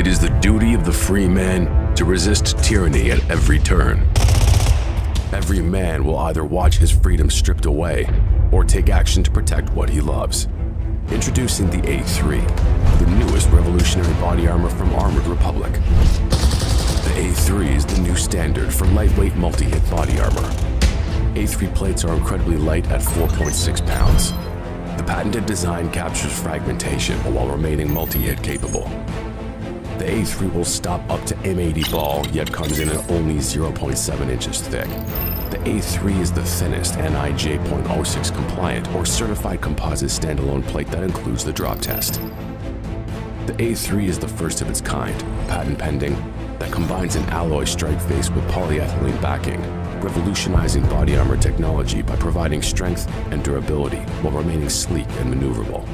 It is the duty of the free man to resist tyranny at every turn. Every man will either watch his freedom stripped away or take action to protect what he loves. Introducing the A3, the newest revolutionary body armor from Armored Republic. The A3 is the new standard for lightweight multi-hit body armor. A3 plates are incredibly light at 4.6 pounds. The patented design captures fragmentation while remaining multi-hit capable. The A3 will stop up to M80 ball, yet comes in at only 0.7 inches thick. The A3 is the thinnest NIJ.06 compliant or certified composite standalone plate that includes the drop test. The A3 is the first of its kind, patent pending, that combines an alloy strike face with polyethylene backing, revolutionizing body armor technology by providing strength and durability while remaining sleek and maneuverable.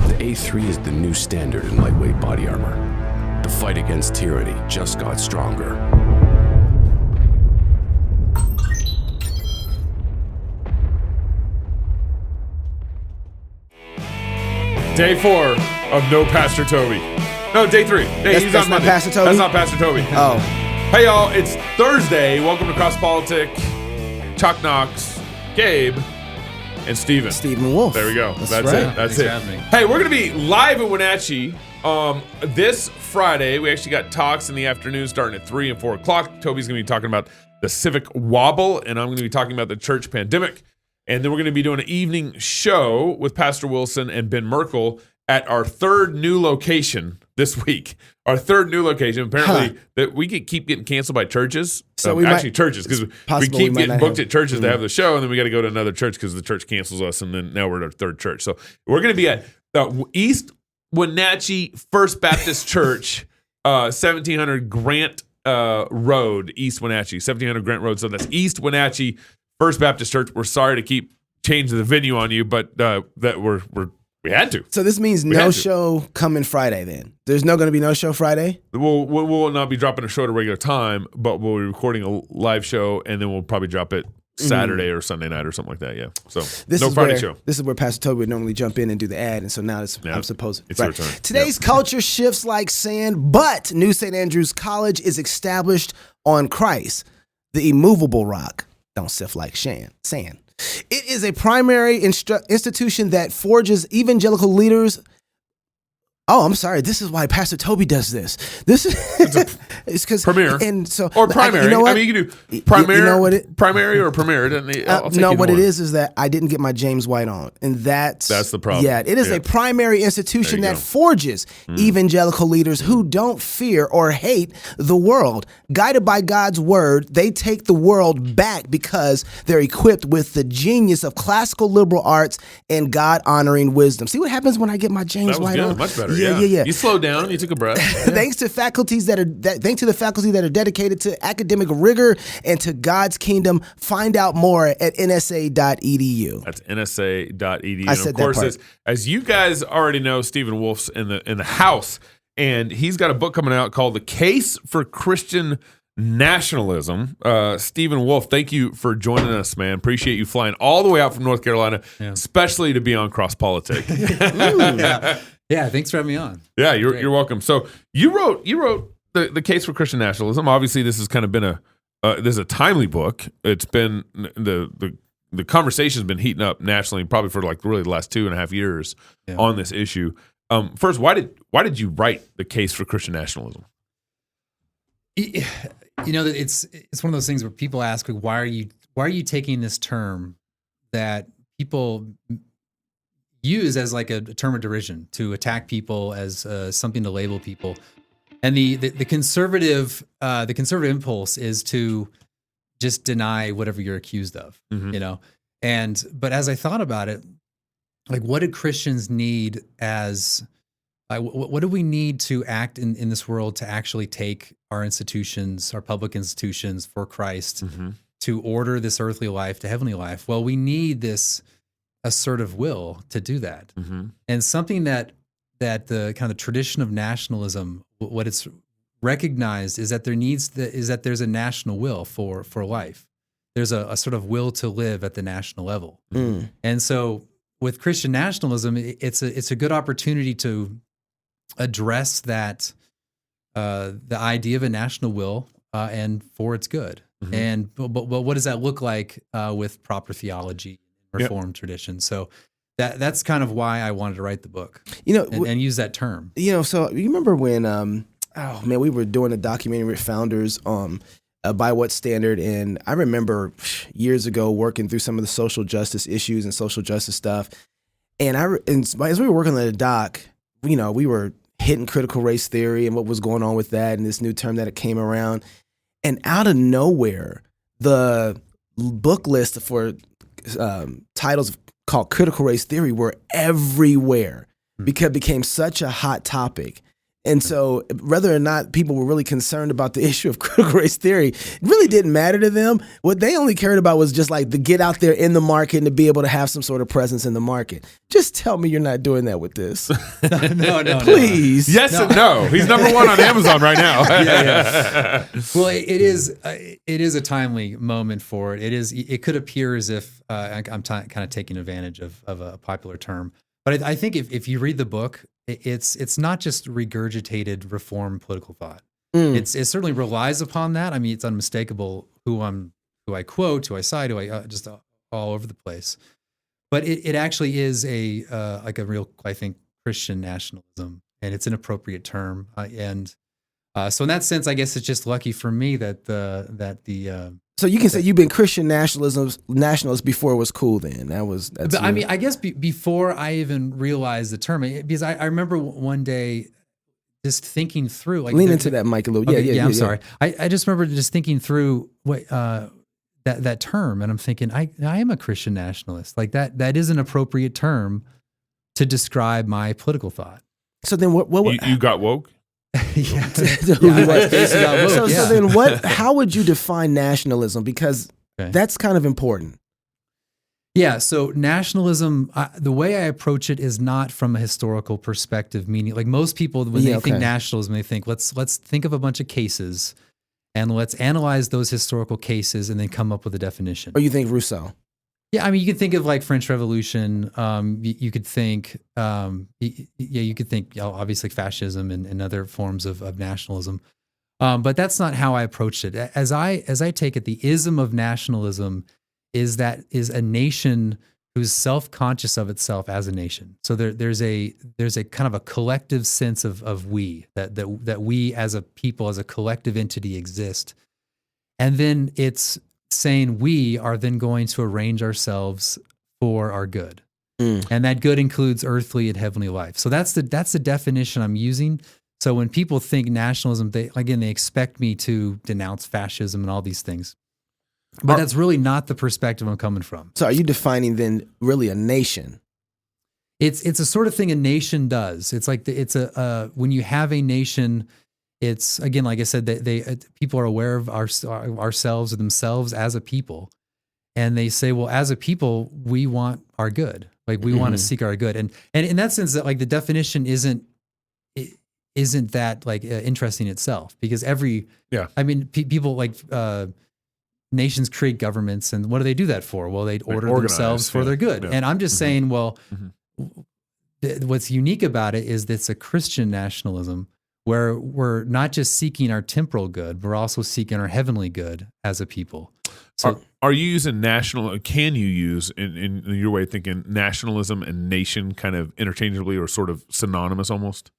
The A3 is the new standard in lightweight body armor. The fight against tyranny just got stronger. Day 4 of No Pastor Toby. No, day 3. He's that's on not Monday. Pastor Toby? That's not Pastor Toby. Oh. Hey, y'all. It's Thursday. Welcome to Cross Politic. Chuck Knox, Gabe, and Steven. Stephen Wolfe. There we go. That's right. it. That's Thanks it. for having me. Hey, we're going to be live in Wenatchee this Friday. We actually got talks in the afternoon starting at 3 and 4 o'clock. Toby's going to be talking about the civic wobble, and I'm going to be talking about the church pandemic. And then we're going to be doing an evening show with Pastor Wilson and Ben Merkel at our third new location this week. Our third new location. Apparently, that we keep getting canceled by churches. So churches, because we keep getting booked at churches to have the show, and then we got to go to another church because the church cancels us, and then now we're at our third church. So we're going to be at the East Wenatchee First Baptist Church, 1700 Grant Road, East Wenatchee, 1700 Grant Road. So that's East Wenatchee First Baptist Church. We're sorry to keep changing the venue on you, but that we had to. So this means no show coming Friday then? There's going to be no show Friday? We'll not be dropping a show at a regular time, but we'll be recording a live show, and then we'll probably drop it Saturday or Sunday night or something like that, yeah. So no Friday show. This is where Pastor Toby would normally jump in and do the ad, and so now I'm supposed to. It's your turn. Today's culture shifts like sand, but New St. Andrews College is established on Christ, the immovable rock. Don't sift like sand. It is a primary institution that forges evangelical leaders. Oh, I'm sorry. This is why Pastor Toby does this. This is it's because premier and so or primary. You know what? I mean, you can do primary. You know what it, primary or premier. No, what it is that I didn't get my James White on, and that's the problem. Yeah, it is a primary institution that forges evangelical leaders who don't fear or hate the world. Guided by God's word, they take the world back because they're equipped with the genius of classical liberal arts and God-honoring wisdom. See what happens when I get my James White on? Much better. Yeah. You slowed down. You took a breath. Thanks to the faculty that are dedicated to academic rigor and to God's kingdom. Find out more at nsa.edu. That's nsa.edu. I said of course, that part. as you guys already know, Stephen Wolfe's in the house, and he's got a book coming out called "The Case for Christian Nationalism." Stephen Wolfe, thank you for joining us, man. Appreciate you flying all the way out from North Carolina, especially to be on Cross Politic. Yeah, thanks for having me on. Yeah, you're welcome. So you wrote the Case for Christian Nationalism. Obviously, this has kind of been this is a timely book. It's been the conversation's been heating up nationally, probably for like really the last 2.5 years on this issue. First, why did you write the Case for Christian Nationalism? You know, it's one of those things where people ask, like, why are you taking this term that people use as like a term of derision to attack people, as something to label people, and the conservative impulse is to just deny whatever you're accused of, you know. But as I thought about it, like, what do Christians need as what do we need to act in this world to actually take our institutions, our public institutions, for Christ, to order this earthly life to heavenly life? Well, we need this assertive will to do that. And something that the kind of tradition of nationalism, what it's recognized is that there's a national will for life. There's a sort of will to live at the national level. And so with Christian nationalism, it's a good opportunity to address that the idea of a national will and for its good. And but what does that look like with proper theology, Reformed tradition? So that's kind of why I wanted to write the book, and use that term. So you remember when we were doing a documentary with Founders By What Standard, and I remember years ago working through some of the social justice issues and social justice stuff, and as we were working on the doc, we were hitting critical race theory and what was going on with that and this new term that it came around, and out of nowhere, the book list for titles called critical race theory were everywhere because it became such a hot topic. And so whether or not people were really concerned about the issue of critical race theory, it really didn't matter to them. What they only cared about was just like to get out there in the market and to be able to have some sort of presence in the market. Just tell me you're not doing that with this. No. Please. No. Yes and no. He's number one on Amazon right now. Yeah. Well, it is a timely moment for it. It could appear as if I'm kind of taking advantage of a popular term. But I think if you read the book, it's not just regurgitated reform political thought. It certainly relies upon that. I mean, it's unmistakable who I quote, who I cite, who I just all over the place. But it actually is a real, I think, Christian nationalism, and it's an appropriate term. So in that sense, I guess it's just lucky for me that the So you can say you've been Christian nationalist before it was cool. Then I mean, I guess before I even realized the term, because I remember one day just thinking through, like, lean into that mic a little. Okay, yeah. I'm sorry. I just remember just thinking through what that term, and I'm thinking, I am a Christian nationalist. Like that is an appropriate term to describe my political thought. So then, what you got woke? Yeah. So then how would you define nationalism? Because that's kind of important. Yeah, so nationalism, the way I approach it is not from a historical perspective, meaning like most people, when they think nationalism, they think, let's think of a bunch of cases and let's analyze those historical cases and then come up with a definition. Or you think Rousseau? Yeah, I mean, you could think of like French Revolution. You could think, obviously fascism and other forms of nationalism. But that's not how I approached it. As I take it, the ism of nationalism is a nation who's self-conscious of itself as a nation. So there's a kind of a collective sense of we, that we as a people, as a collective entity exist. And then it's saying we are then going to arrange ourselves for our good. And that good includes earthly and heavenly life. So that's the definition I'm using. So when people think nationalism, they expect me to denounce fascism and all these things. But that's really not the perspective I'm coming from. So are you defining then really a nation? It's a sort of thing a nation does. It's like when you have a nation, it's, again, like I said, people are aware of ourselves or themselves as a people, and they say, well, as a people, we want our good. Like we want to seek our good, and in that sense, that like the definition isn't that like interesting itself, because people like nations create governments, and what do they do that for? Well, they order themselves for their good. And I'm just saying, well, what's unique about it is that it's a Christian nationalism, where we're not just seeking our temporal good, we're also seeking our heavenly good as a people. So, are you using can you use, in your way of thinking, nationalism and nation kind of interchangeably or sort of synonymous almost?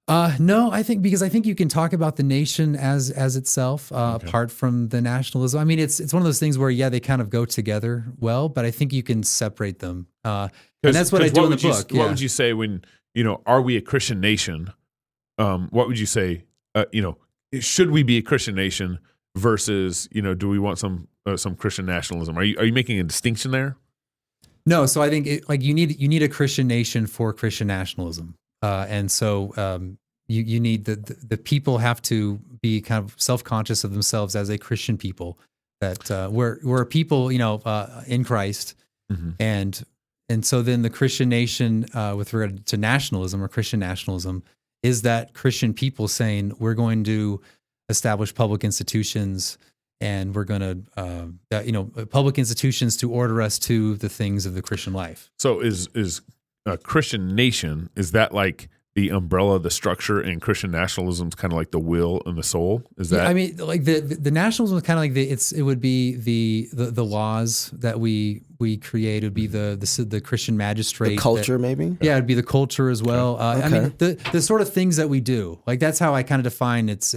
No, I think you can talk about the nation as itself, apart from the nationalism. I mean, it's one of those things where, they kind of go together well, but I think you can separate them. And that's what I do in the book. What would you say when, are we a Christian nation? What would you say, should we be a Christian nation versus, do we want some Christian nationalism? Are you making a distinction there? No. So I think you need a Christian nation for Christian nationalism. And so you need the people have to be kind of self-conscious of themselves as a Christian people, that we're a people, in Christ. And so then the Christian nation, with regard to nationalism or Christian nationalism, is that Christian people saying we're going to establish public institutions, and we're going to, public institutions to order us to the things of the Christian life. So is a Christian nation, is that like the umbrella, the structure, and Christian nationalism is kind of like the will and the soul. Is that? Yeah, I mean, like the nationalism is kind of like it would be the laws that we create. It would be the Christian magistrate, the culture, maybe. Yeah, it'd be the culture as well. Okay. I mean, the sort of things that we do. Like that's how I kind of define it's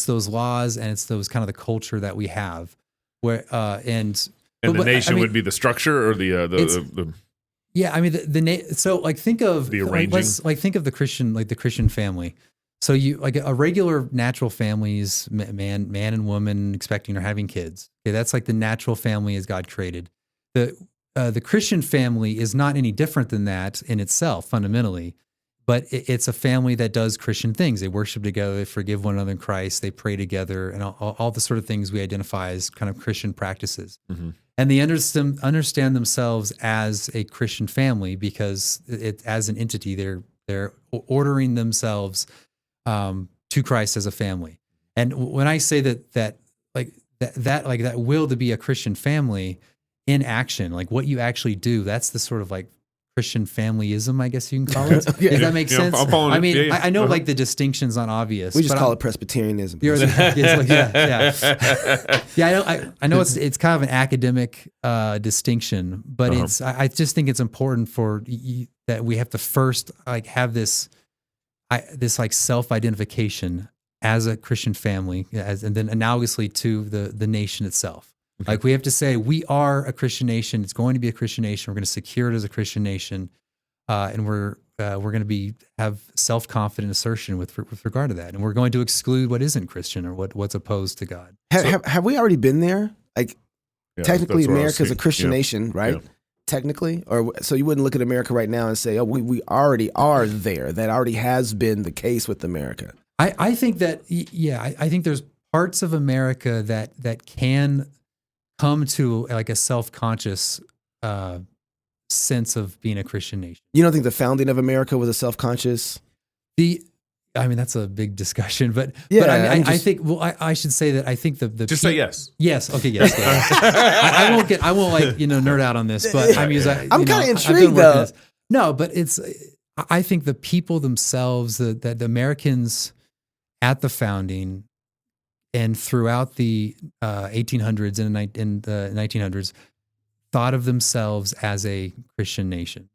those laws and it's those kind of the culture that we have. Where and the nation would be the structure or the. Yeah, I mean so like think of the arranging. Think of the Christian family. So you like a regular natural family is man and woman expecting or having kids. Okay, that's like the natural family as God created. The Christian family is not any different than that in itself fundamentally, but it's a family that does Christian things. They worship together, they forgive one another in Christ, they pray together, and all the sort of things we identify as kind of Christian practices. Mm-hmm. And they understand themselves as a Christian family because as an entity, they're ordering themselves to Christ as a family. And when I say that will to be a Christian family in action, like what you actually do, that's the sort of like Christian familyism, I guess you can call it. Does that make sense? I mean, I know like the distinction's not obvious. We just call it Presbyterianism. I know it's kind of an academic distinction, but I just think it's important that we have to first like have this like self-identification as a Christian family, and then analogously to the nation itself. Okay. Like we have to say we are a Christian nation. It's going to be a Christian nation. We're going to secure it as a Christian nation, and we're going to have self-confident assertion with regard to that. And we're going to exclude what isn't Christian or what's opposed to God. Have we already been there? Like technically, America's a Christian nation, right? Yeah. Technically, so you wouldn't look at America right now and say, "Oh, we already are there." That already has been the case with America. I think that I think there's parts of America that can come to like a self-conscious sense of being a Christian nation. You don't think the founding of America was a self-conscious? I mean, that's a big discussion, but I think. Well, I should say that I think the just say yes. Yes. Okay. Yes. I won't like nerd out on this, but I'm kind of intrigued though. No, but I think the people themselves, the Americans at the founding and throughout the 1800s and the 1900s thought of themselves as a Christian nation.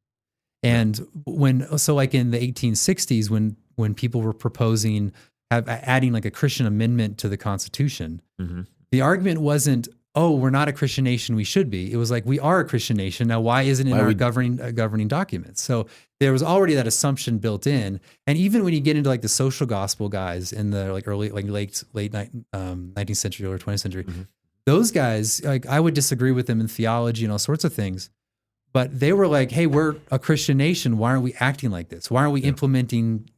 And like in the 1860s, when people were proposing adding like a Christian amendment to the Constitution, mm-hmm. the argument wasn't, "Oh, we're not a Christian nation, we should be." It was like, we are a Christian nation. Now, why isn't it in our governing documents? So there was already that assumption built in. And even when you get into like the social gospel guys in the like early, like late 19th century or 20th century, mm-hmm. those guys, like I would disagree with them in theology and all sorts of things. But they were like, "Hey, we're a Christian nation. Why aren't we acting like this? Why aren't we implementing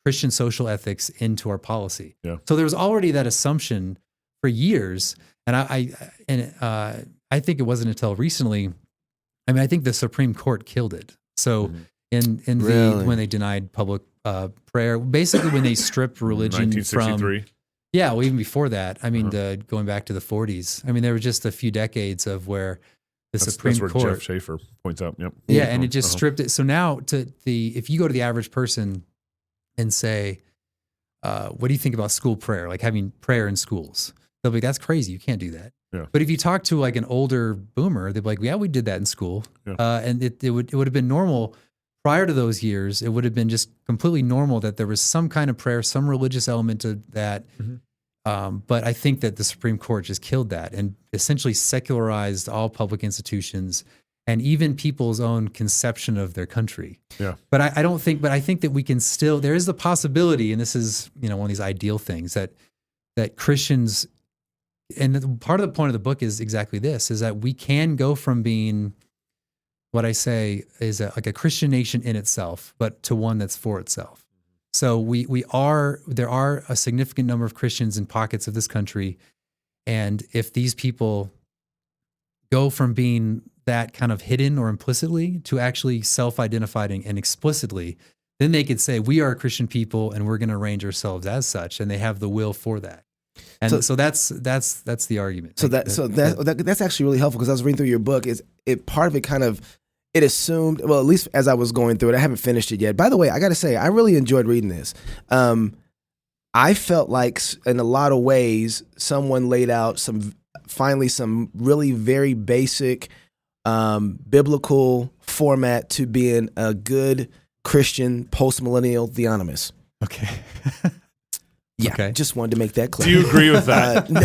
Christian social ethics into our policy?" Yeah. So there was already that assumption for years. And I think it wasn't until recently. I mean, I think the Supreme Court killed it. So mm-hmm. When they denied public prayer, basically when they stripped religion 1963. Well, even before that. I mean, going back to the 40s. I mean, there were just a few decades of where the Supreme Court. That's where Jeff Schaefer points out. Yep. Yeah, and it just stripped it. So now if you go to the average person and say, "What do you think about school prayer? Like having prayer in schools?" They'll be like, "That's crazy. You can't do that." Yeah. But if you talk to like an older boomer, they'd be like, "Yeah, we did that in school." Yeah. And it would have been normal prior to those years. It would have been just completely normal that there was some kind of prayer, some religious element to that. Mm-hmm. But I think that the Supreme Court just killed that and essentially secularized all public institutions and even people's own conception of their country. Yeah. But I think that we can still, there is the possibility, and this is, one of these ideal things that Christians, and part of the point of the book is exactly this, is that we can go from being what I say is like a Christian nation in itself, but to one that's for itself. So there are a significant number of Christians in pockets of this country. And if these people go from being that kind of hidden or implicitly to actually self-identified and explicitly, then they could say, we are a Christian people and we're going to arrange ourselves as such. And they have the will for that. And so that's the argument. So that's actually really helpful, because I was reading through your book. Part of it kind of, it assumed, well, at least as I was going through it, I haven't finished it yet. By the way, I got to say, I really enjoyed reading this. I felt like in a lot of ways, someone laid out some really very basic biblical format to being a good Christian post-millennial theonomist. Okay. Yeah, okay. Just wanted to make that clear. Do you agree with that? I'm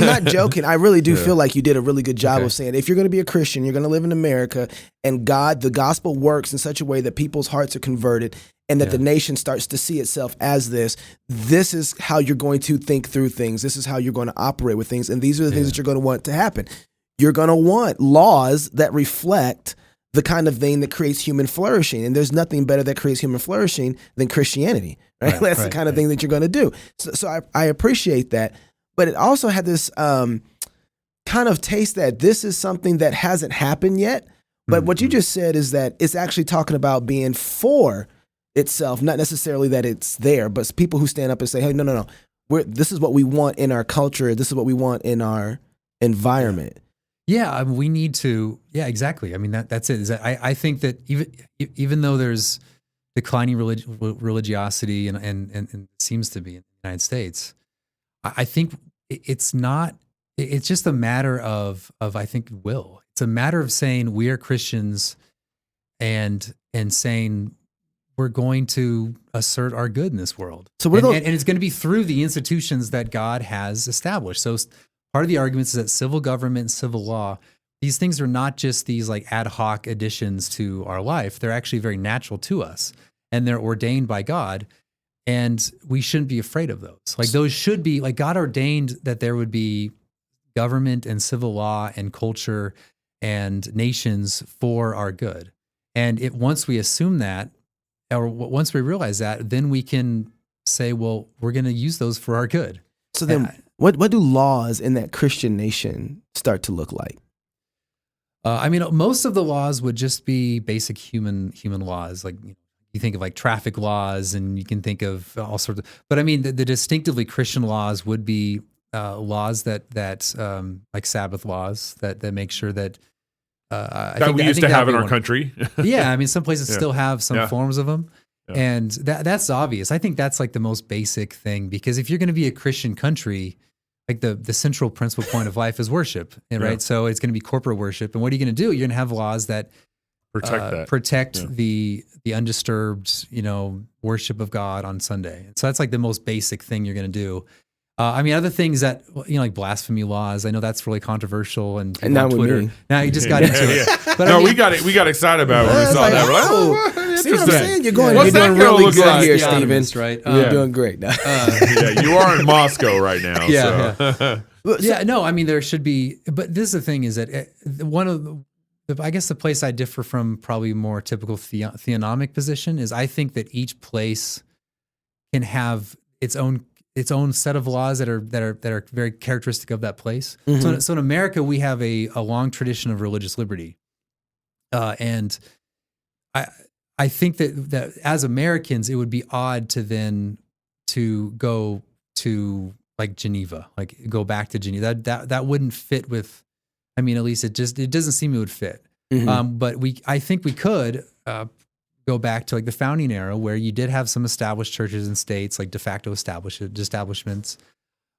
not joking. I really do feel like you did a really good job of saying, if you're going to be a Christian, you're going to live in America, and the gospel works in such a way that people's hearts are converted, and that the nation starts to see itself as this is how you're going to think through things. This is how you're going to operate with things, and these are the things that you're going to want to happen. You're going to want laws that reflect the kind of thing that creates human flourishing. And there's nothing better that creates human flourishing than Christianity, right? That's the kind of thing that you're going to do. So I appreciate that. But it also had this kind of taste that this is something that hasn't happened yet. But what you just said is that it's actually talking about being for itself, not necessarily that it's there, but people who stand up and say, hey, no. This is what we want in our culture. This is what we want in our environment. Yeah, we need to. Yeah, exactly. I mean, that's it. I think that even though there's declining religiosity and it seems to be in the United States, I think it's not. It's just a matter of I think will. It's a matter of saying we are Christians, and saying we're going to assert our good in this world. So and it's going to be through the institutions that God has established. So part of the argument is that civil government and civil law, these things are not just these like ad hoc additions to our life. They're actually very natural to us, and they're ordained by God, and we shouldn't be afraid of those. Like those should be, like God ordained that there would be government and civil law and culture and nations for our good. And once we assume that, or once we realize that, then we can say, well, we're going to use those for our good. So then what do laws in that Christian nation start to look like? I mean, most of the laws would just be basic human laws. Like you think of like traffic laws, and you can think of all sorts of. But I mean, the distinctively Christian laws would be laws that like Sabbath laws that make sure that. We used to have in our country. Yeah, I mean, some places still have some forms of them. Yeah. And that's obvious. I think that's like the most basic thing, because if you're going to be a Christian country, like the central principal point of life is worship, right? So it's going to be corporate worship. And what are you going to do? You're going to have laws that protect the undisturbed, worship of God on Sunday. So that's like the most basic thing you're going to do. I mean, other things that, like blasphemy laws, I know that's really controversial, and now on Twitter. Now you just got into it. But no, we got excited about it when we saw that. We're like, see what I'm saying? You're doing really good here, Stephen. Right? You're doing great now. You are in Moscow right now. No, I mean, there should be, but this is the thing, is that one of I guess the place I differ from probably more typical theonomic position is I think that each place can have its own set of laws that are very characteristic of that place. Mm-hmm. So in America, we have a long tradition of religious liberty, and I think that as Americans, it would be odd to go to like Geneva, like go back to Geneva. That wouldn't fit with. I mean, at least it doesn't seem it would fit. Mm-hmm. But I think we could. Go back to like the founding era, where you did have some established churches and states, like de facto establishments,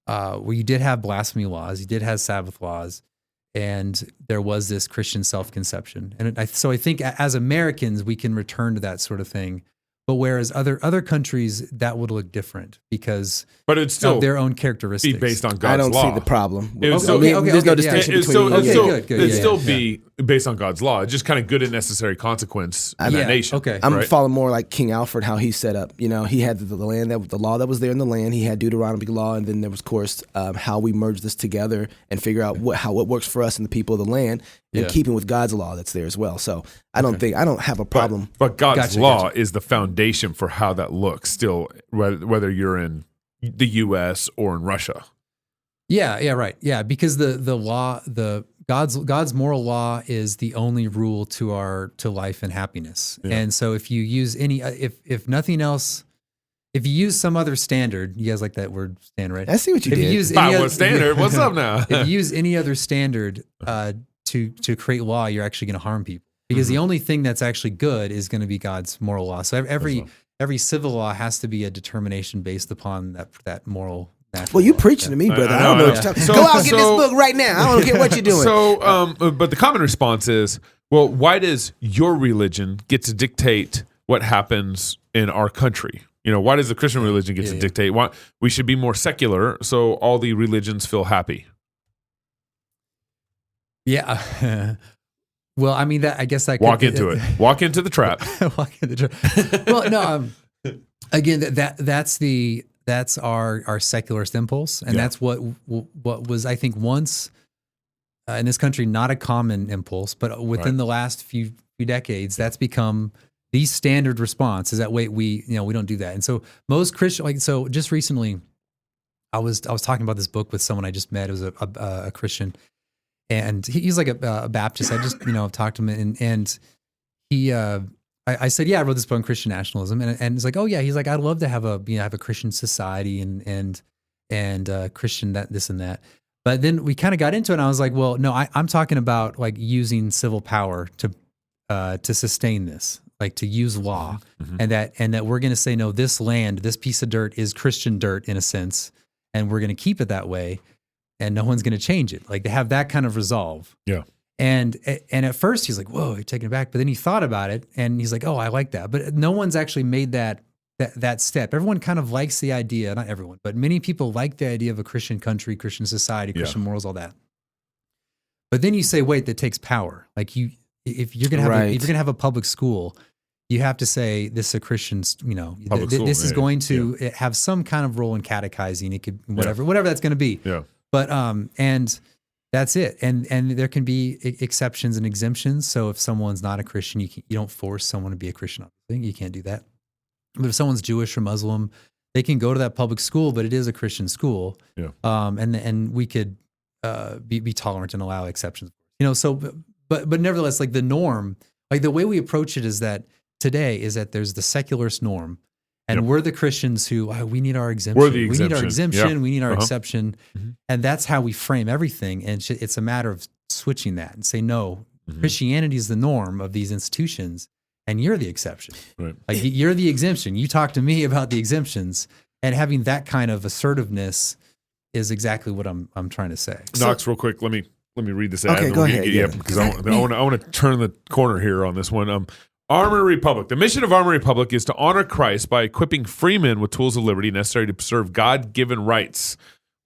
where you did have blasphemy laws, you did have Sabbath laws, and there was this Christian self-conception. And so I think as Americans, we can return to that sort of thing. But whereas other countries, that would look different because it's still of their own characteristics. Be based on God's law. I don't see the problem. There's no distinction between it'd still be based on God's law. It's just kind of good and necessary consequence in that nation. Okay. I'm following more like King Alfred, how he set up. He had the land, the law that was there in the land. He had Deuteronomic law, and then there was, of course, how we merge this together and figure out what works for us and the people of the land, and keeping with God's law that's there as well. So I don't have a problem. But God's law is the foundation for how that looks still, whether you're in the U.S. or in Russia. Yeah, right. Yeah, because the law, God's moral law is the only rule to life and happiness. Yeah. And so if you use if nothing else, if you use some other standard, you guys like that word standard, right? I see what you did. Use standard? What's up now? If you use any other standard to create law, you're actually going to harm people, because the only thing that's actually good is going to be God's moral law. So every civil law has to be a determination based upon that moral. Well, you preaching to me, brother. I don't know what you're talking. Go out and get this book right now. I don't care what you're doing. So, but the common response is, well, why does your religion get to dictate what happens in our country? Why does the Christian religion get to dictate? Why we should be more secular so all the religions feel happy? Yeah. Well, I mean, I guess that walk into it. Walk into the trap. Walk into the trap. Well, no. Again, that's our secularist impulse, and that's what was, I think, once in this country not a common impulse, but within the last few decades, that's become the standard response. Is that wait, we don't do that, and so most Christian, so just recently, I was talking about this book with someone I just met. It was a Christian. And he's like a Baptist. I just, talked to him, and he, I said, yeah, I wrote this book on Christian nationalism, and he's like, oh yeah, he's like, I'd love to have a Christian society and Christian this and that. But then we kind of got into it, and I was like, well, no, I'm talking about like using civil power to sustain this, like to use law, and that we're going to say, no, this land, this piece of dirt is Christian dirt in a sense, and we're going to keep it that way. And no one's going to change it. Like, they have that kind of resolve. Yeah. And at first he's like, whoa, you're taking it back. But then he thought about it, and he's like, oh, I like that. But no one's actually made that step. Everyone kind of likes the idea, not everyone, but many people like the idea of a Christian country, Christian society, Christian morals, all that. But then you say, wait, that takes power. Like, if you're going to have a public school, you have to say this is a Christian, this is going to have some kind of role in catechizing. It could whatever that's going to be. Yeah. But and that's it. And there can be exceptions and exemptions. So if someone's not a Christian, you don't force someone to be a Christian. Obviously, you can't do that. But if someone's Jewish or Muslim, they can go to that public school, but it is a Christian school. Yeah. And we could be tolerant and allow exceptions. So but nevertheless, like the norm, like the way we approach it is that today is that there's the secularist norm. And we're the Christians who, we need our exemption. We're the exemption. We need our exemption. Yeah. We need our exception. And that's how we frame everything. And it's a matter of switching that and say, no, Christianity is the norm of these institutions, and you're the exception. Right. Like, you're the exemption. You talk to me about the exemptions, and having that kind of assertiveness is exactly what I'm trying to say. Knox, real quick, let me read this ad. Okay, go ahead. Because I want to turn the corner here on this one. Armored Republic. The mission of Armored Republic is to honor Christ by equipping freemen with tools of liberty necessary to preserve God-given rights.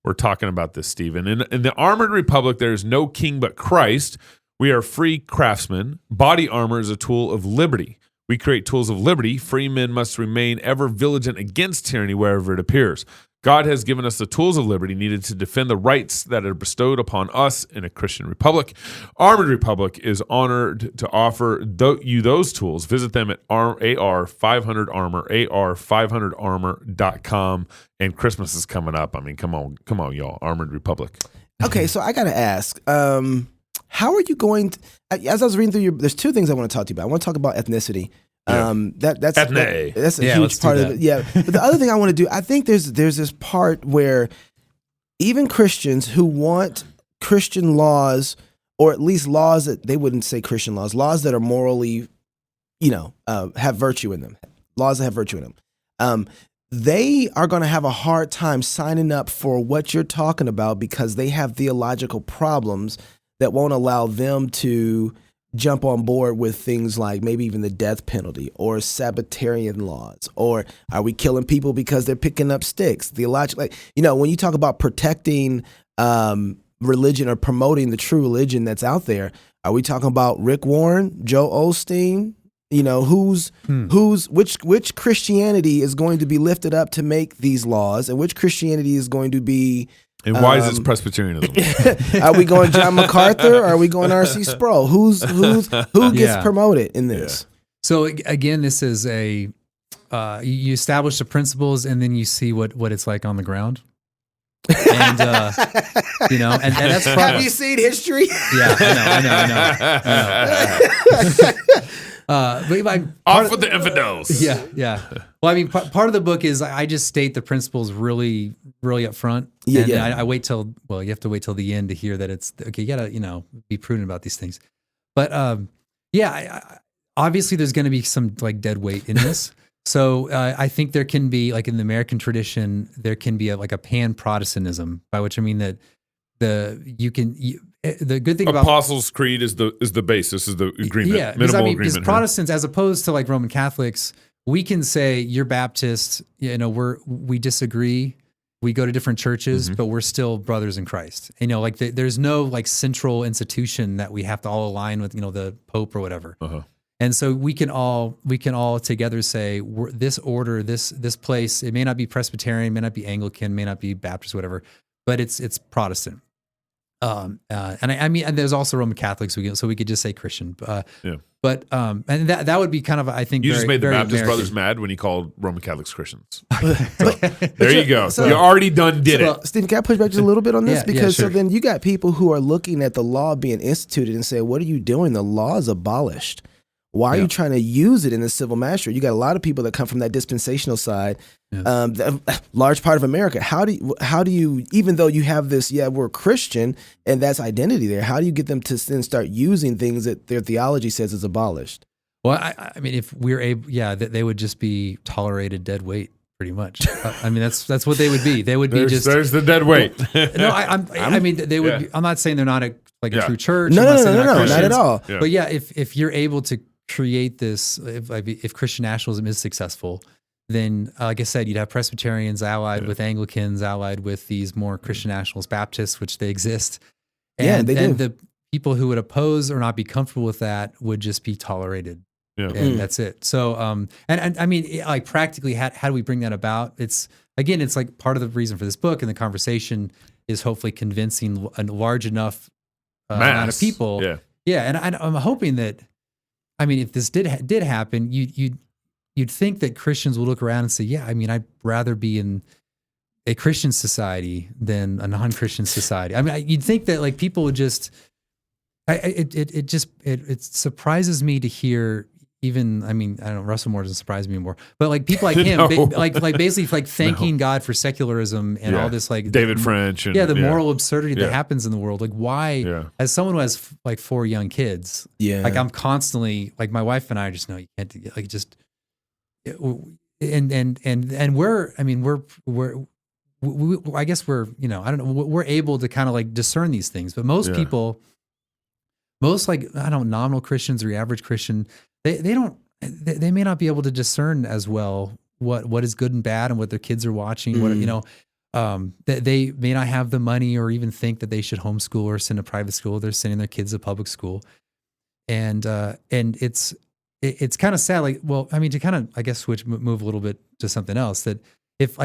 We're talking about this, Stephen. In the Armored Republic, there is no king but Christ. We are free craftsmen. Body armor is a tool of liberty. We create tools of liberty. Free men must remain ever vigilant against tyranny wherever it appears. God has given us the tools of liberty needed to defend the rights that are bestowed upon us in a Christian republic. Armored Republic is honored to offer you those tools. Visit them at AR500Armor, AR500Armor.com. And Christmas is coming up. I mean, come on, y'all. Armored Republic. Okay, so I got to ask, how are you going to, as I was reading through there's two things I want to talk to you about. I want to talk about ethnicity. That's a huge part of it. Yeah. But the other thing I want to do, I think there's this part where even Christians who want Christian laws, or at least laws that they wouldn't say Christian laws that are morally, have virtue in them, laws that have virtue in them. They are going to have a hard time signing up for what you're talking about because they have theological problems that won't allow them to jump on board with things like maybe even the death penalty or Sabbatarian laws, or are we killing people because they're picking up sticks? Theologically, when you talk about protecting religion or promoting the true religion that's out there, are we talking about Rick Warren, Joe Osteen? Which Christianity is going to be lifted up to make these laws, and which Christianity is going to be? And why is this Presbyterianism? Are we going John MacArthur, or are we going R.C. Sproul? Who gets promoted in this? So again, this is you establish the principles, and then you see what it's like on the ground. And and that's probably, have you seen history? Yeah, I know. Off with the infidels. Yeah. Well, I mean, part of the book is I just state the principles really, really up front. Yeah. I wait till, you have to wait till the end to hear that it's okay. You gotta, be prudent about these things. But obviously there's going to be some like dead weight in this. So I think there can be, like in the American tradition, there can be a pan-Protestantism, by which I mean that the good thing about Apostles' Creed is the basis, is the agreement, minimal agreement. Because Protestants, as opposed to like Roman Catholics, we can say you're Baptist, we disagree, we go to different churches, but we're still brothers in Christ. There's no like central institution that we have to all align with, the Pope or whatever. And so we can all together say this order, this place. It may not be Presbyterian, may not be Anglican, may not be Baptist, whatever, but it's Protestant. And there's also Roman Catholics, so we could just say Christian. But and that would be kind of, I think, you just made the Baptist brothers mad when you called Roman Catholics Christians. There you go. So you already did it. Stephen, can I push back just a little bit on this? Because so then you got people who are looking at the law being instituted and say, what are you doing? The law is abolished. Why are you trying to use it in the civil magistrate? You got a lot of people that come from that dispensational side, large part of America. How do you, even though you have this, we're Christian and that's identity there, how do you get them to then start using things that their theology says is abolished? Well, I mean, if we're able, they would just be tolerated dead weight. Pretty much. I mean, that's what they would be. They would be there's the dead weight. No, I mean, they would be, I'm not saying they're not a true church. No, not at all. Yeah. But if you're able to create this, if Christian nationalism is successful, then like I said, you'd have Presbyterians allied with Anglicans, allied with these more Christian nationalist Baptists, which they exist. And the people who would oppose or not be comfortable with that would just be tolerated. Yeah. And that's it. So, and I mean, like practically, how do we bring that about? It's like part of the reason for this book and the conversation is hopefully convincing a large enough amount of people. Yeah. And I'm hoping that, I mean, if this did happen, you'd think that Christians would look around and say, yeah, I mean, I'd rather be in a Christian society than a non-Christian society. I mean, you'd think that like people would just, it surprises me to hear. Even, I mean, I don't know, Russell Moore doesn't surprise me anymore, but like people like him, like basically like thanking God for secularism and all this, like David French. And, the moral absurdity that happens in the world. Like why, as someone who has like 4 young kids, like I'm constantly, like my wife and I just know you can't do, like just, and we're, I mean, I guess we're, I don't know, we're able to kind of like discern these things, but most people, like, I don't know, nominal Christians or your average Christian, they may not be able to discern as well what is good and bad and what their kids are watching. They may not have the money or even think that they should homeschool or send a private school. They're sending their kids to public school, and it's kind of sad. Like, well, I mean, to kind of, I guess, move a little bit to something else. That if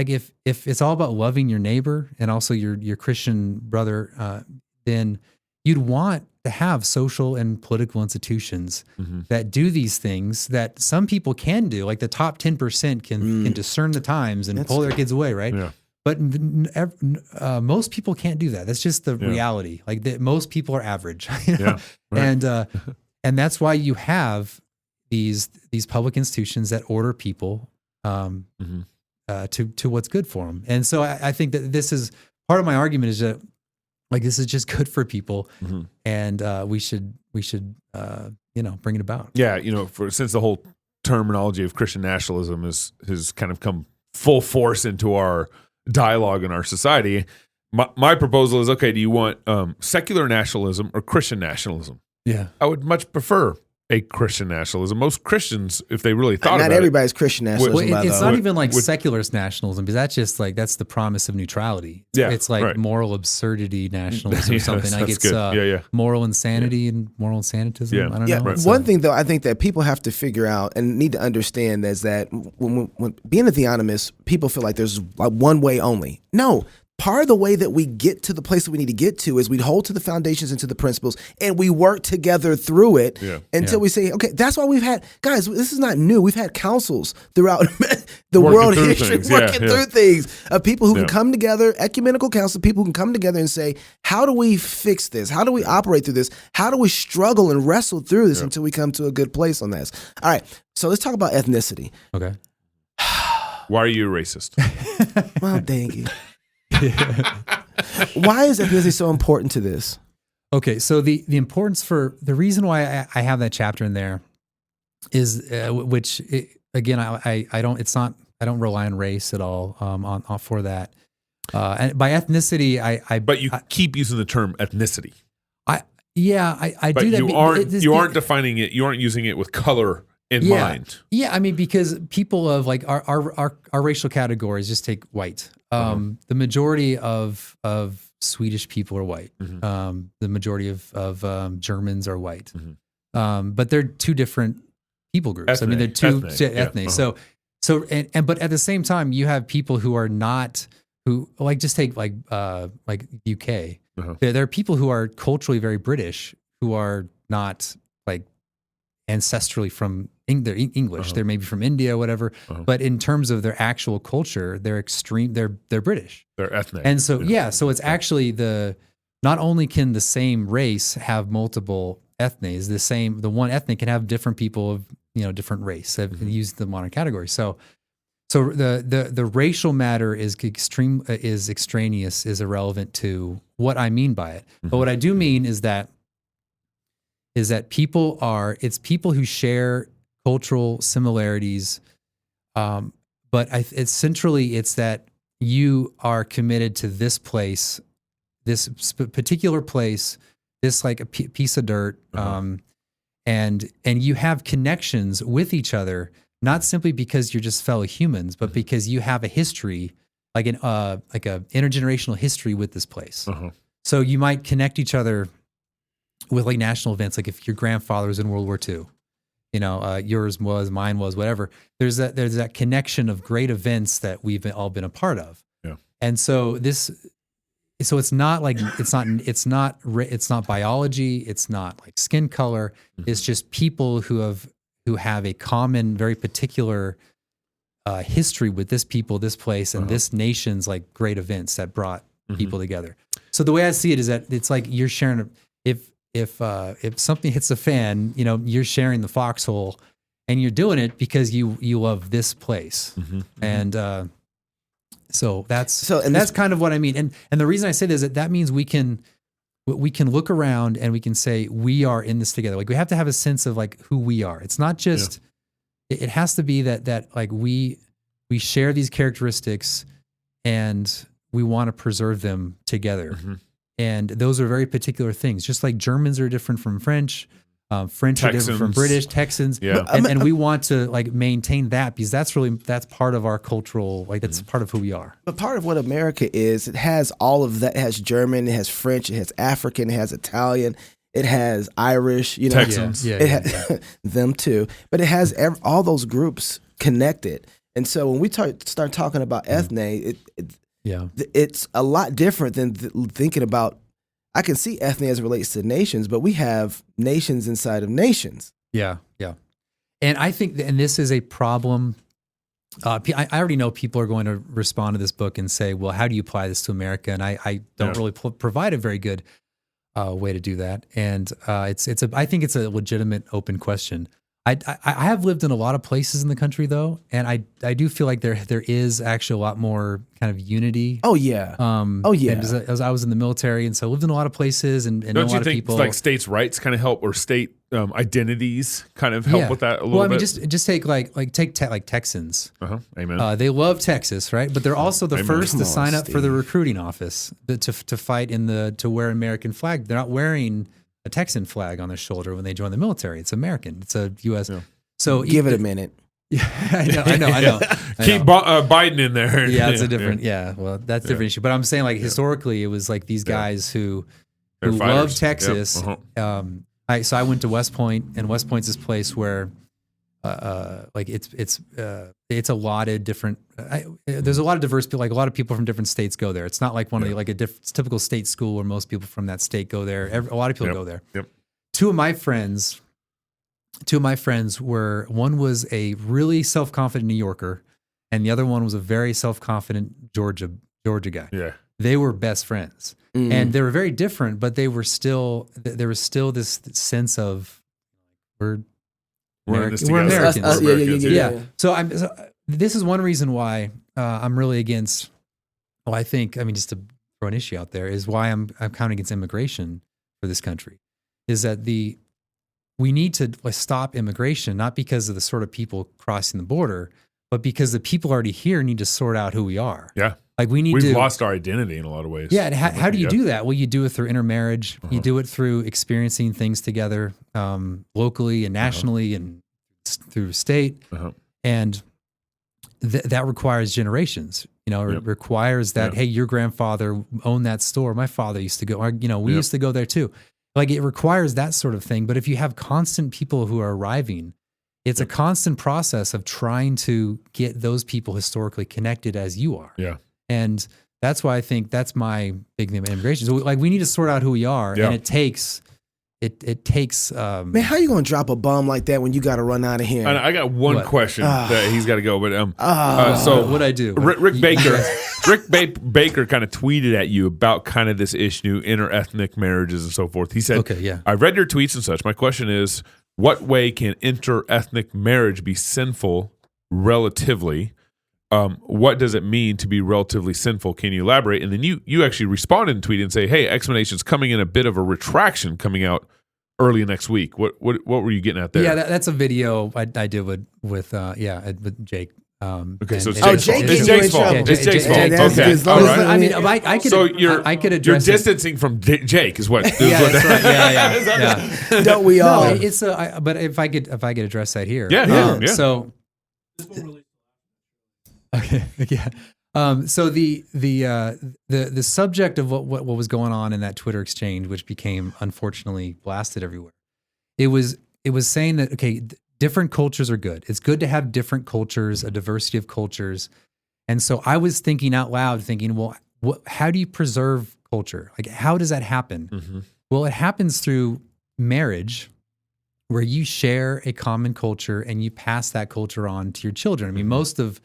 it's all about loving your neighbor and also your Christian brother, then you'd want to have social and political institutions that do these things that some people can do. Like the top 10% can discern the times and pull their kids away, right? Yeah. But most people can't do that. That's just the reality. Like most people are average, Yeah, right. And that's why you have these public institutions that order people to what's good for them. And so I think that this is part of my argument is that, like, this is just good for people, and we should bring it about. Yeah, since the whole terminology of Christian nationalism has kind of come full force into our dialogue in our society, my proposal is, okay, do you want secular nationalism or Christian nationalism? Yeah, I would much prefer a Christian nationalism. Most Christians, if they really thought about it. Not everybody's Christian nationalism. It's not even like secularist nationalism, because that's just like, that's the promise of neutrality. Yeah, it's like moral absurdity nationalism or something. Like it's moral insanity and moral insanitism. Yeah. I don't know. Right. One thing, though, I think that people have to figure out and need to understand is that when being a theonomist, people feel like there's like one way only. No, part of the way that we get to the place that we need to get to is we hold to the foundations and to the principles, and we work together through it until we say, okay, that's why we've had, guys, this is not new. We've had councils throughout the world history working through things of people who can come together, ecumenical council, people who can come together and say, how do we fix this? How do we operate through this? How do we struggle and wrestle through this until we come to a good place on this? All right, so let's talk about ethnicity. Okay. Why are you a racist? Well, dang you. Why is ethnicity so important to this? Okay, so the importance for the reason why I have that chapter in there is again I don't rely on race at all for that. And by ethnicity, but you keep using the term ethnicity. I do that. You aren't defining it. You aren't using it with color in mind. Yeah, I mean, because people of like our racial categories, just take white. The majority of Swedish people are white. The majority of Germans are white. But they're two different people groups. I mean, they're two ethnic. So but at the same time, you have people who are not, who like, just take like UK. There are people who are culturally very British who are not like ancestrally from they're English. They're maybe from India or whatever. But in terms of their actual culture, they're extreme. They're British. They're ethnic. And so so it's actually not only can the same race have multiple ethnies, the one ethnic can have different people of different race that use the modern category. So the racial matter is extraneous, is irrelevant to what I mean by it. But what I do mean is that people who share cultural similarities, but it's that you are committed to this place, this particular place, this like a piece of dirt, and you have connections with each other, not simply because you're just fellow humans, but because you have a history, like a intergenerational history with this place. So you might connect each other with like national events, like if your grandfather was in World War II, yours was, mine was, whatever. There's that connection of great events that we've all been a part of. And so it's not like it's not biology. It's not like skin color. It's just people who have a common, very particular history with this people, this place, and this nation's like great events that brought people together. So the way I see it is that it's like you're sharing. If something hits a fan, you're sharing the foxhole, and you're doing it because you love this place, and so that's kind of what I mean. And the reason I say this is that means we can look around and we can say we are in this together. Like we have to have a sense of like who we are. It's not just. It has to be that like we share these characteristics, and we want to preserve them together. And those are very particular things. Just like Germans are different from French, French are different from British, Texans, and we want to like maintain that because that's part of our cultural, like that's part of who we are. But part of what America is, it has all of that. It has German, it has French, it has African, it has Italian, it has Irish, Texans, it has them too. But it has all those groups connected. And so when we start talking about ethne, it's a lot different than thinking about. I can see ethne as it relates to nations, but we have nations inside of nations. Yeah. And I think, and this is a problem. I already know people are going to respond to this book and say, well, how do you apply this to America? And I don't really provide a very good way to do that. And I think it's a legitimate open question. I have lived in a lot of places in the country though, and I do feel like there is actually a lot more kind of unity. Oh yeah. As I was in the military, and so I lived in a lot of places and know a lot of people. Don't you think like states' rights kind of help, or state identities kind of help with that a little bit? Well, I mean, just take like Texans. Amen. They love Texas, right? But they're also the first to sign up for the recruiting office to fight to wear an American flag. They're not wearing a Texan flag on their shoulder when they join the military. It's American. It's a U.S. Yeah. So give it a minute. Yeah, I know. Keep Biden in there. Yeah, it's a different. Yeah, well, that's a different issue. But I'm saying, like historically, it was like these guys who love Texas. So I went to West Point, and West Point's this place where like it's a lot of different. There's a lot of diverse people. Like a lot of people from different states go there. It's not like one of the like a typical state school where most people from that state go there. A lot of people go there. Yep. Two of my friends were, one was a really self-confident New Yorker, and the other one was a very self-confident Georgia guy. Yeah. They were best friends, and they were very different, but there was still this sense of we're Americans. Yeah. So this is one reason why I'm really against. Well, I mean, just to throw an issue out there, is why I'm kind of against immigration for this country. Is that we need to stop immigration, not because of the sort of people crossing the border, but because the people already here need to sort out who we are. Yeah. Like we've lost our identity in a lot of ways. Yeah. And how do you do that? Well, you do it through intermarriage. You do it through experiencing things together, locally and nationally and through state. And that requires generations. It requires that, hey, your grandfather owned that store. My father used to go, or, we used to go there too. Like it requires that sort of thing. But if you have constant people who are arriving, it's a constant process of trying to get those people historically connected as you are. Yeah. And that's why I think that's my big thing about immigration. So like we need to sort out who we are, and it takes. Man, how you gonna drop a bomb like that when you got to run out of here? I got one question that he's got to go, but so what I do? Rick Baker, Baker kind of tweeted at you about kind of this issue, interethnic marriages and so forth. He said, "Okay, yeah, I read your tweets and such. My question is, what way can interethnic marriage be sinful relatively? What does it mean to be relatively sinful? Can you elaborate?" And then you actually responded in tweet and say, "Hey, explanation's coming in a bit of a retraction coming out early next week." What were you getting at there? Yeah, that's a video I did with Jake. Okay, so Jake's fault. It's Jake's fault. Okay, all right. I mean, I could. So I could address. You're distancing from Jake, is what? Yeah, that's right. Yeah. Don't we all? No, it's but if I could address that here. Yeah. So. Okay. Yeah. So the subject of what was going on in that Twitter exchange, which became unfortunately blasted everywhere, it was saying that different cultures are good. It's good to have different cultures, a diversity of cultures, and so I was thinking out loud, well, how do you preserve culture? Like, how does that happen? Mm-hmm. Well, it happens through marriage, where you share a common culture and you pass that culture on to your children. I mean, much of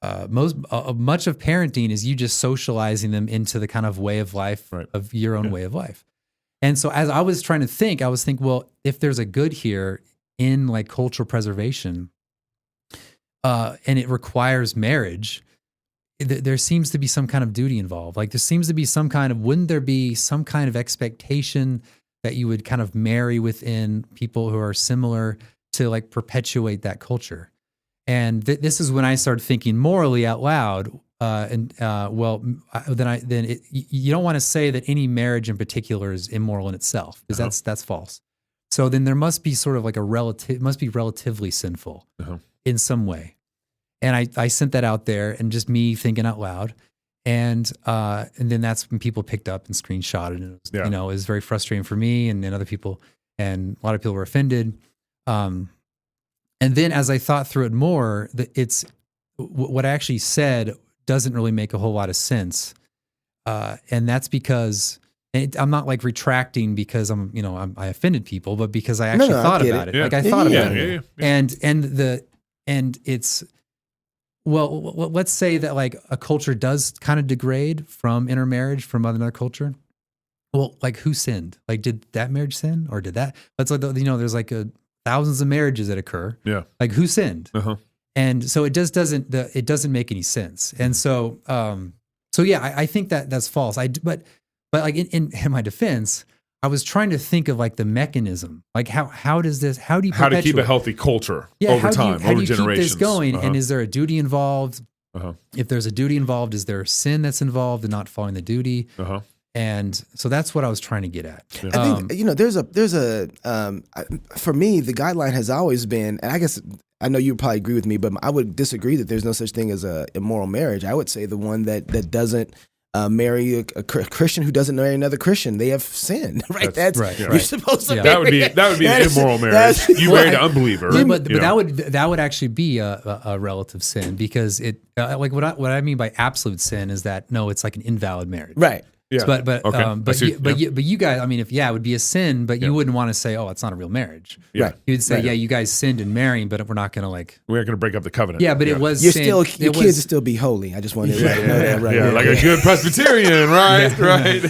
parenting is you just socializing them into the kind of way of life of your own way of life. And so as I was trying to think, well, if there's a good here in like cultural preservation, and it requires marriage, there seems to be some kind of duty involved. Like there seems to be wouldn't there be some kind of expectation that you would kind of marry within people who are similar to like perpetuate that culture? And this is when I started thinking morally out loud. You don't want to say that any marriage in particular is immoral in itself, because that's false. So then there must be sort of like relatively sinful in some way. And I sent that out there, and just me thinking out loud. And then that's when people picked up and screenshotted, and it was, it was very frustrating for me and other people, and a lot of people were offended. And then as I thought through it more, it's what I actually said doesn't really make a whole lot of sense. And that's because I'm not like retracting because I offended people, but because I actually thought about it. Yeah. Like I thought about it. Yeah. And it's, well, let's say that like a culture does kind of degrade from intermarriage from another culture. Well, like who sinned? Like, did that marriage sin, or did that? That's like, there's like thousands of marriages that occur. Yeah. Like who sinned? And so it just doesn't make any sense. And so, I think that's false. But like in my defense, I was trying to think of like the mechanism, like how do you to keep a healthy culture over time, how over do you generations. Keep this going? And is there a duty involved? If there's a duty involved, is there sin that's involved in not following the duty? And so that's what I was trying to get at. I think there's a for me, the guideline has always been, and I guess I know you would probably agree with me, but I would disagree that there's no such thing as a immoral marriage. I would say the one that doesn't marry a Christian who doesn't marry another Christian. They have sinned, right? That's right. You're supposed to. Yeah. That would be an immoral marriage. You married an unbeliever. Yeah, but that would actually be a relative sin, because it like what I mean by absolute sin is that no, it's like an invalid marriage, right? Yeah. But you guys, I mean, if it would be a sin, but you wouldn't want to say, oh, it's not a real marriage. Yeah. Right. You'd say, yeah, you guys sinned in marrying, but we're not going to we're not going to break up the covenant. Yeah, but it was your kids will still be holy. I just wanted to know that, right? Yeah, like a good Presbyterian, right? Right.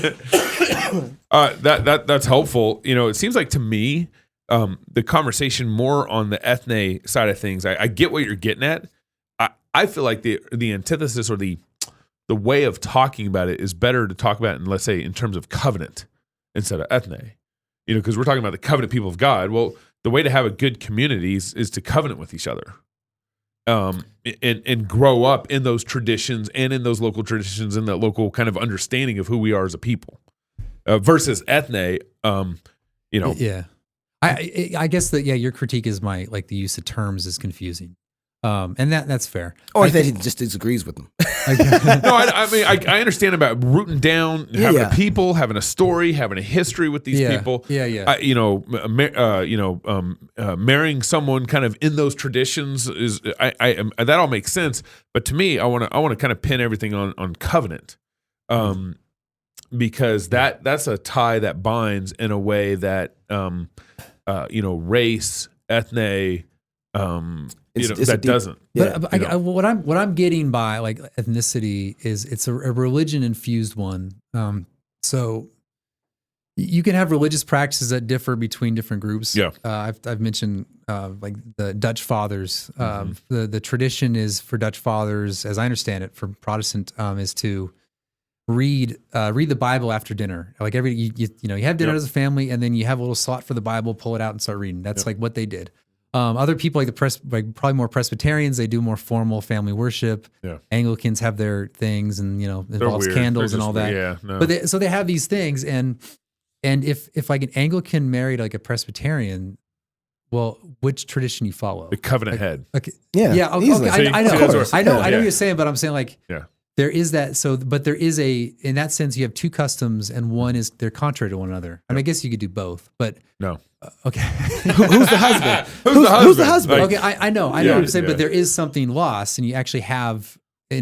That's helpful. It seems like to me, the conversation more on the ethne side of things. I get what you're getting at. I feel like the antithesis or the way of talking about it is better to talk about it in, let's say, in terms of covenant instead of ethne. Because we're talking about the covenant people of God. Well, the way to have a good community is to covenant with each other, and grow up in those traditions and in those local traditions and that local kind of understanding of who we are as a people, versus ethne. Yeah, I guess that your critique is the use of terms is confusing. And that's fair. Or that he just disagrees with them. No, I mean, I understand about rooting down, having a people, having a story, having a history with these people. Marrying someone kind of in those traditions is that all makes sense. But to me, I want to kind of pin everything on covenant, because that's a tie that binds in a way that race, ethne. That doesn't. But what I'm getting by like ethnicity is it's a religion infused one. So you can have religious practices that differ between different groups. Yeah. I've mentioned like the Dutch fathers. The tradition is for Dutch fathers, as I understand it, for Protestant is to read the Bible after dinner. Like you have dinner as a family, and then you have a little slot for the Bible, pull it out and start reading. That's like what they did. Other people like probably more Presbyterians, they do more formal family worship. Yeah. Anglicans have their things, and involves candles and all that. Yeah, no. But so they have these things, and if like an Anglican married like a Presbyterian, well, which tradition you follow? The covenant head. Okay, yeah. Okay, I know what you're saying, but I'm saying like yeah. There is that. So, but there is in that sense, you have two customs, and one is they're contrary to one another. I mean, I guess you could do both, but no. Okay. Who's the husband? Who's the husband? Okay, I know what I'm saying, but there is something lost, and you actually have,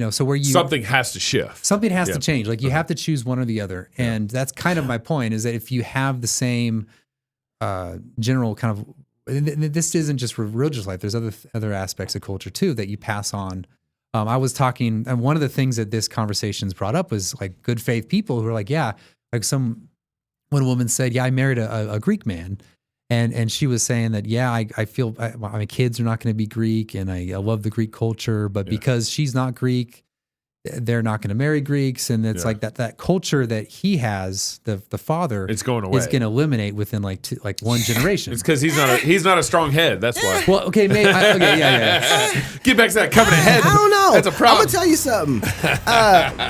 so where something has to shift. Something has to change. Like you have to choose one or the other, and that's kind of my point. Is that if you have the same general kind of, this isn't just for religious life. There's other aspects of culture too that you pass on. I was talking, and one of the things that this conversation's brought up was like good faith people who are like, one woman said, I married a Greek man. And she was saying that, I feel my kids are not going to be Greek, and I love the Greek culture, but because she's not Greek, they're not going to marry Greeks. And it's like that culture that he has, the father, it's going away. Is going to eliminate within like one generation. It's because he's not a strong head. That's why. Well, okay, Get back to that covenant head. I don't know. That's a problem. I'm gonna tell you something.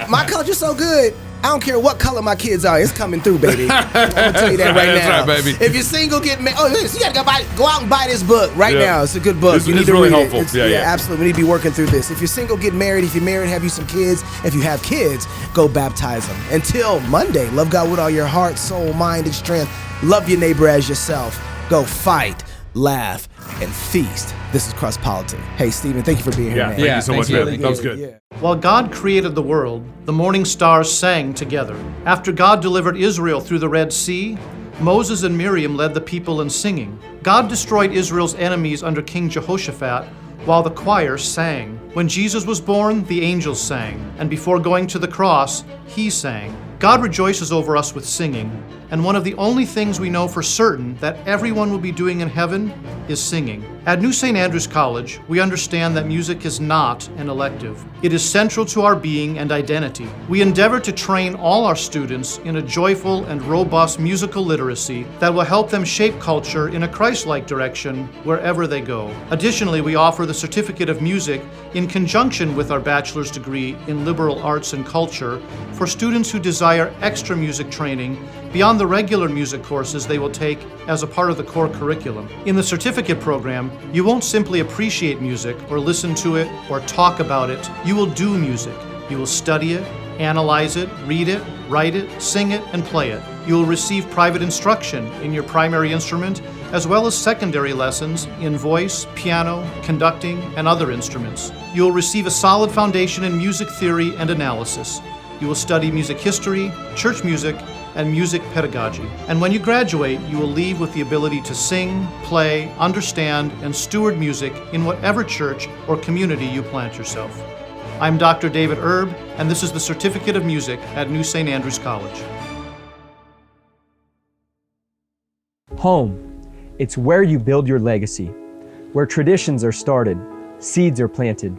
My culture's so good. I don't care what color my kids are. It's coming through, baby. I'm gonna tell you that right now. That's right, baby. If you're single, get married. Oh, listen, you gotta go out and buy this book right now. It's a good book. You need to really read helpful. it. Absolutely. We need to be working through this. If you're single, get married. If you're married, have you some kids. If you have kids, go baptize them. Until Monday, love God with all your heart, soul, mind, and strength. Love your neighbor as yourself. Go fight, laugh, and feast. This is Cross Politics. Hey, Stephen, thank you for being here, man. Thank you so much, man. That was good. Yeah. While God created the world, the morning stars sang together. After God delivered Israel through the Red Sea, Moses and Miriam led the people in singing. God destroyed Israel's enemies under King Jehoshaphat, while the choir sang. When Jesus was born, the angels sang, and before going to the cross, he sang. God rejoices over us with singing, and one of the only things we know for certain that everyone will be doing in heaven is singing. At New St. Andrews College, we understand that music is not an elective. It is central to our being and identity. We endeavor to train all our students in a joyful and robust musical literacy that will help them shape culture in a Christ-like direction wherever they go. Additionally, we offer the Certificate of Music in conjunction with our bachelor's degree in liberal arts and culture for students who desire extra music training beyond the regular music courses they will take as a part of the core curriculum. In the certificate program, you won't simply appreciate music or listen to it or talk about it. You will do music. You will study it, Analyze it, read it, write it, sing it, and play it. You will receive private instruction in your primary instrument, as well as secondary lessons in voice, piano, conducting, and other instruments. You will receive a solid foundation in music theory and analysis. You will study music history, church music, and music pedagogy. And when you graduate, you will leave with the ability to sing, play, understand, and steward music in whatever church or community you plant yourself. I'm Dr. David Erb, and this is the Certificate of Music at New St. Andrews College. Home. It's where you build your legacy, where traditions are started, seeds are planted,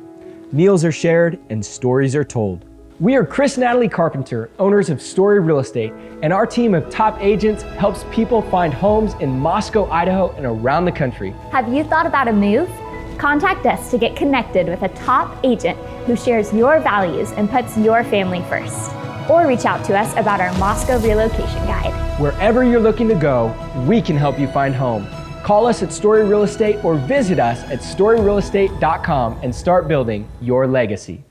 meals are shared, and stories are told. We are Chris and Natalie Carpenter, owners of Story Real Estate, and our team of top agents helps people find homes in Moscow, Idaho, and around the country. Have you thought about a move? Contact us to get connected with a top agent who shares your values and puts your family first. Or reach out to us about our Moscow relocation guide. Wherever you're looking to go, we can help you find home. Call us at Story Real Estate or visit us at storyrealestate.com and start building your legacy.